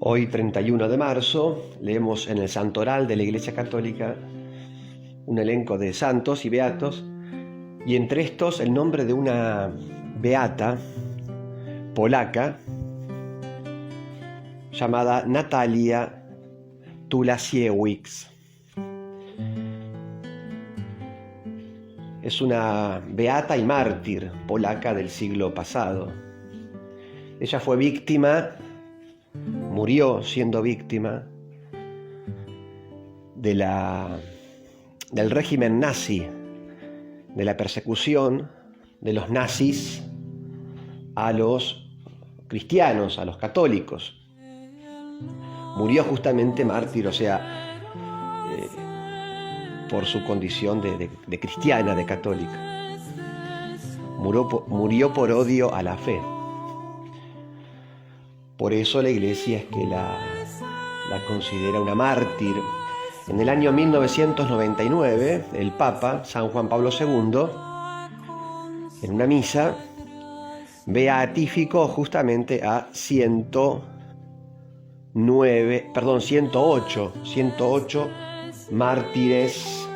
Hoy, 31 de marzo, leemos en el Santoral de la Iglesia Católica un elenco de santos y beatos, y entre estos el nombre de una beata polaca llamada Natalia Tułasiewicz. Es una beata y mártir polaca del siglo pasado. Ella fue murió siendo víctima del régimen nazi, de la persecución de los nazis a los cristianos, a los católicos. Murió justamente mártir, o sea, por su condición de cristiana, de católica. Murió por odio a la fe. Por eso la Iglesia es que la considera una mártir. En el año 1999, el Papa, San Juan Pablo II, en una misa, beatificó justamente a 108 mártires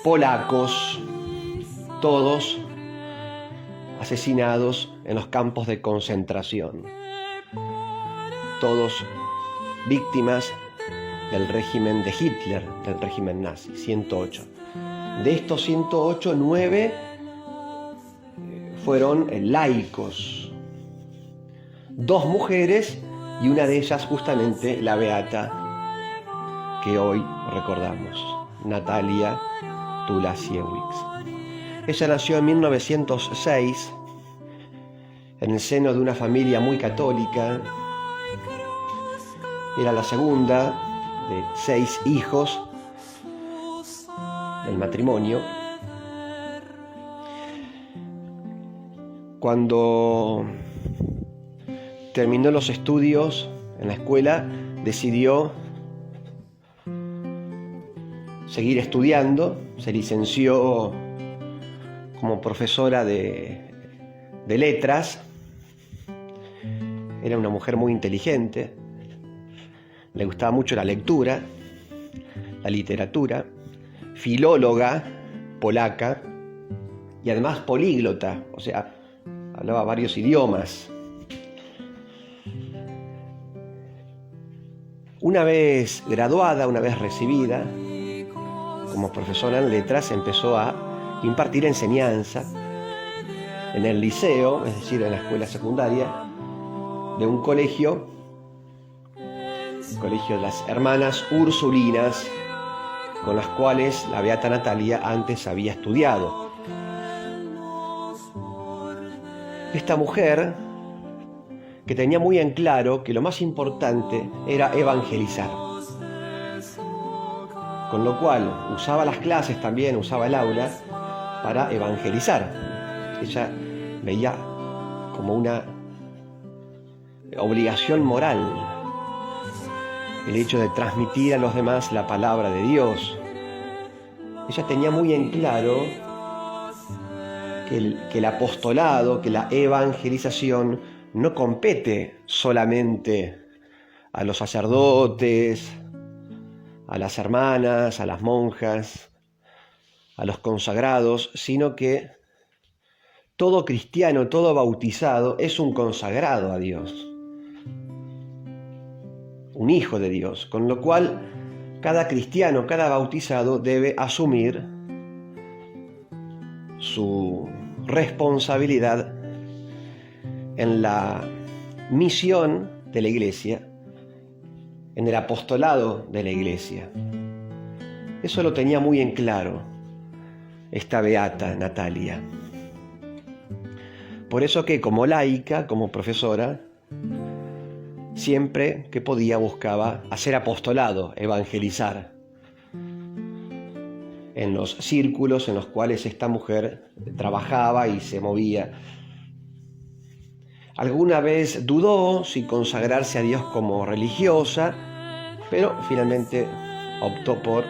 polacos, todos asesinados en los campos de concentración, todos víctimas del régimen de Hitler, del régimen nazi. 108. De estos 108, 9 fueron laicos, 2 mujeres y una de ellas justamente la beata que hoy recordamos, Natalia Tułasiewicz. Ella nació en 1906 en el seno de una familia muy católica. Era la segunda de 6 hijos del matrimonio. Cuando terminó los estudios en la escuela, decidió seguir estudiando. Se licenció como profesora de letras. Era una mujer muy inteligente, le gustaba mucho la lectura, la literatura, filóloga polaca y además políglota, o sea, hablaba varios idiomas. Una vez graduada, una vez recibida como profesora en letras, empezó a impartir enseñanza en el liceo, es decir, en la escuela secundaria de un colegio, el colegio de las Hermanas Ursulinas, con las cuales la beata Natalia antes había estudiado. Esta mujer, que tenía muy en claro que lo más importante era evangelizar, con lo cual usaba las clases también, usaba el aula para evangelizar. Ella veía como una obligación moral el hecho de transmitir a los demás la palabra de Dios. Ella tenía muy en claro que el apostolado, que la evangelización no compete solamente a los sacerdotes, a las hermanas, a las monjas, a los consagrados, sino que todo cristiano, todo bautizado es un consagrado a Dios, un hijo de Dios, con lo cual cada cristiano, cada bautizado debe asumir su responsabilidad en la misión de la Iglesia, en el apostolado de la Iglesia. Eso lo tenía muy en claro esta beata Natalia. Por eso que como laica, como profesora, siempre que podía buscaba hacer apostolado, evangelizar, en los círculos en los cuales esta mujer trabajaba y se movía. Alguna vez dudó si consagrarse a Dios como religiosa, pero finalmente optó por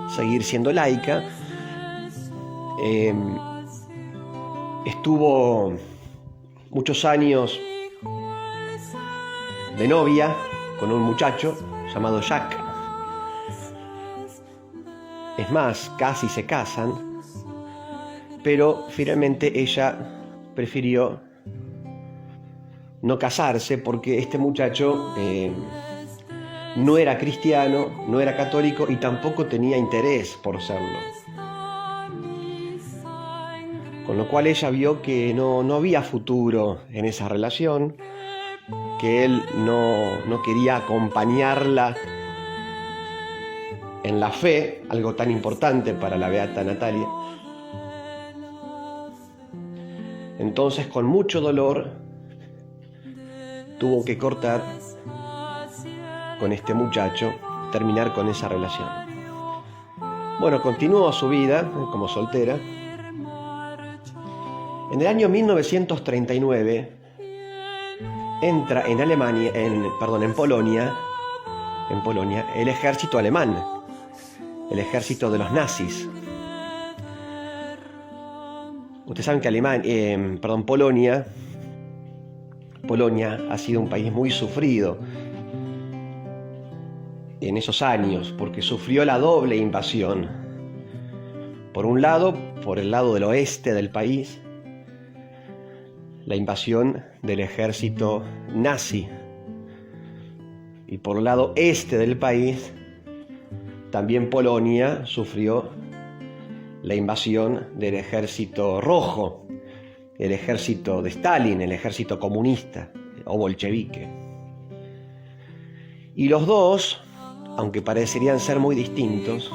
seguir siendo laica. Estuvo muchos años de novia con un muchacho llamado Jacques. Es más, casi se casan, pero finalmente ella prefirió no casarse porque este muchacho no era cristiano, no era católico y tampoco tenía interés por serlo. Con lo cual ella vio que no había futuro en esa relación, que él no quería acompañarla en la fe, algo tan importante para la beata Natalia. Entonces, con mucho dolor, tuvo que cortar con este muchacho, terminar con esa relación. Bueno, continuó su vida como soltera. En el año 1939 entra en Polonia, el ejército alemán, el ejército de los nazis. Ustedes saben que Polonia ha sido un país muy sufrido en esos años, porque sufrió la doble invasión. Por un lado, por el lado del oeste del país, la invasión del ejército nazi, y por el lado este del país, también Polonia sufrió la invasión del ejército rojo, el ejército de Stalin, el ejército comunista o bolchevique. Y los dos, aunque parecerían ser muy distintos,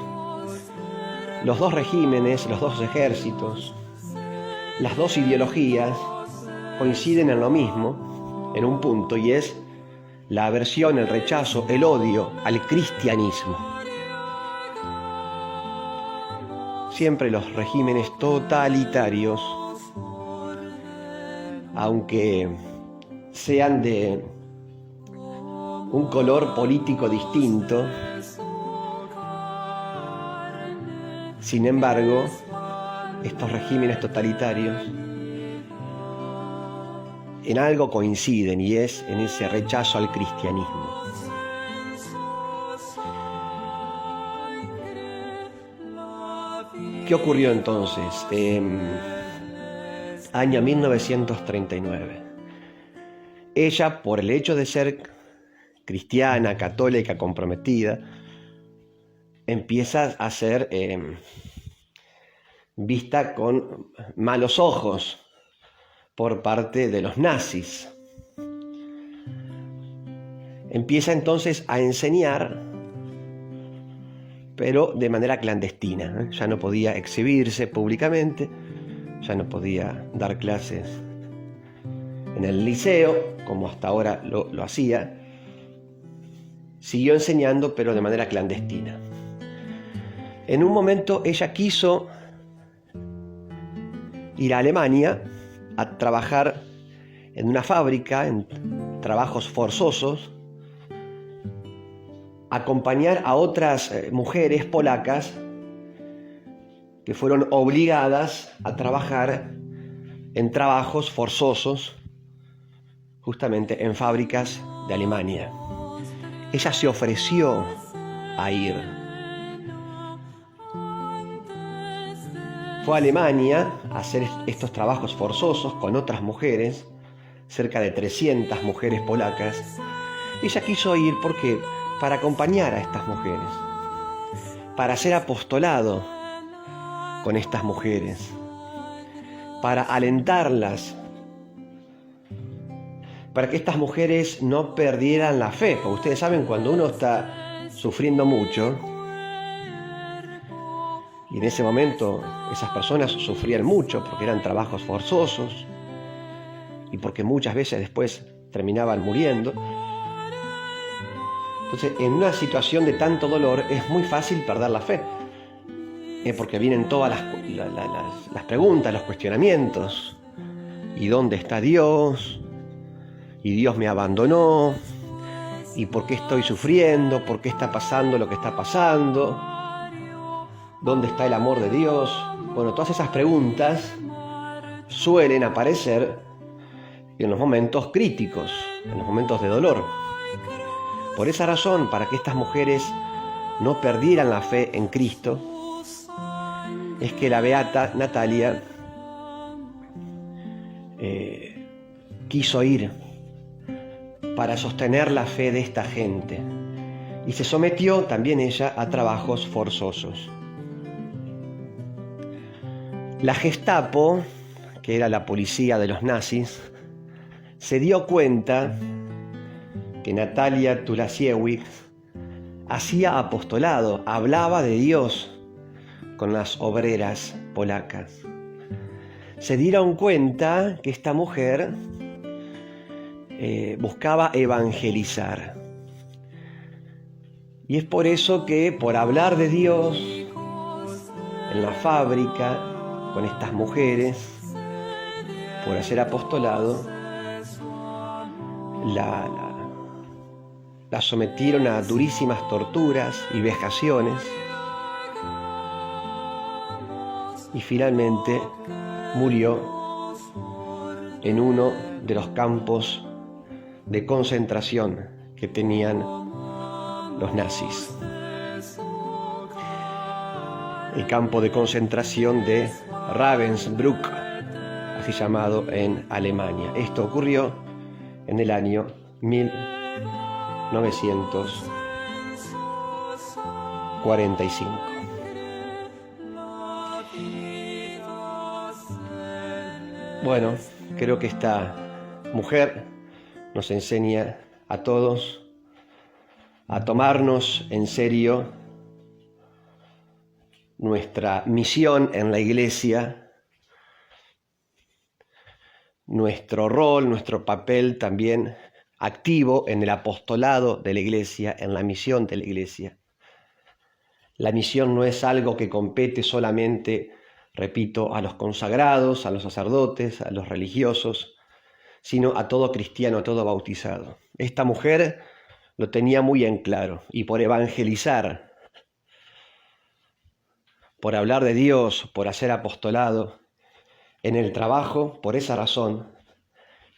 los dos regímenes, los dos ejércitos, las dos ideologías coinciden en lo mismo, en un punto, y es la aversión, el rechazo, el odio al cristianismo. Siempre los regímenes totalitarios, aunque sean de un color político distinto, sin embargo, estos regímenes totalitarios en algo coinciden, y es en ese rechazo al cristianismo. ¿Qué ocurrió entonces? Año 1939. Ella, por el hecho de ser cristiana, católica, comprometida, empieza a ser vista con malos ojos por parte de los nazis. Empieza entonces a enseñar, pero de manera clandestina. Ya no podía exhibirse públicamente, ya no podía dar clases en el liceo, como hasta ahora lo hacía. Siguió enseñando, pero de manera clandestina. En un momento ella quiso ir a Alemania a trabajar en una fábrica, en trabajos forzosos, acompañar a otras mujeres polacas que fueron obligadas a trabajar en trabajos forzosos, justamente en fábricas de Alemania. Ella se ofreció a ir. Fue a Alemania a hacer estos trabajos forzosos con otras mujeres, cerca de 300 mujeres polacas. Ella quiso ir porque para acompañar a estas mujeres, para hacer apostolado con estas mujeres, para alentarlas, para que estas mujeres no perdieran la fe. Porque ustedes saben, cuando uno está sufriendo mucho, y en ese momento esas personas sufrían mucho porque eran trabajos forzosos y porque muchas veces después terminaban muriendo. Entonces, en una situación de tanto dolor es muy fácil perder la fe, porque vienen todas las preguntas, los cuestionamientos. ¿Y dónde está Dios? ¿Y Dios me abandonó? ¿Y por qué estoy sufriendo? ¿Por qué está pasando lo que está pasando? ¿Dónde está el amor de Dios? Bueno, todas esas preguntas suelen aparecer en los momentos críticos, en los momentos de dolor. Por esa razón, para que estas mujeres no perdieran la fe en Cristo, es que la beata Natalia quiso ir para sostener la fe de esta gente y se sometió también ella a trabajos forzosos. La Gestapo, que era la policía de los nazis, se dio cuenta que Natalia Tulasiewicz hacía apostolado, hablaba de Dios con las obreras polacas. Se dieron cuenta que esta mujer buscaba evangelizar. Y es por eso que, por hablar de Dios en la fábrica, con estas mujeres, por hacer apostolado, la sometieron a durísimas torturas y vejaciones y finalmente murió en uno de los campos de concentración que tenían los nazis. El campo de concentración de Ravensbrück, así llamado en Alemania. Esto ocurrió en el año 1945. Bueno, creo que esta mujer nos enseña a todos a tomarnos en serio nuestra misión en la Iglesia, nuestro rol, nuestro papel también activo en el apostolado de la Iglesia, en la misión de la Iglesia. La misión no es algo que compete solamente, repito, a los consagrados, a los sacerdotes, a los religiosos, sino a todo cristiano, a todo bautizado. Esta mujer lo tenía muy en claro, y por evangelizar, por hablar de Dios, por hacer apostolado, en el trabajo, por esa razón,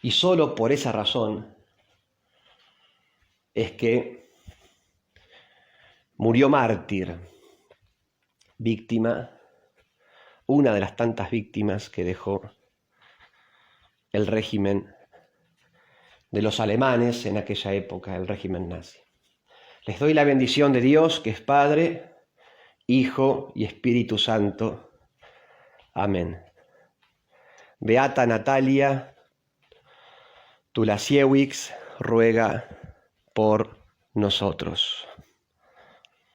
y solo por esa razón, es que murió mártir, víctima, una de las tantas víctimas que dejó el régimen de los alemanes en aquella época, el régimen nazi. Les doy la bendición de Dios, que es Padre, Hijo y Espíritu Santo. Amén. Beata Natalia Tulasiewicz ruega por nosotros.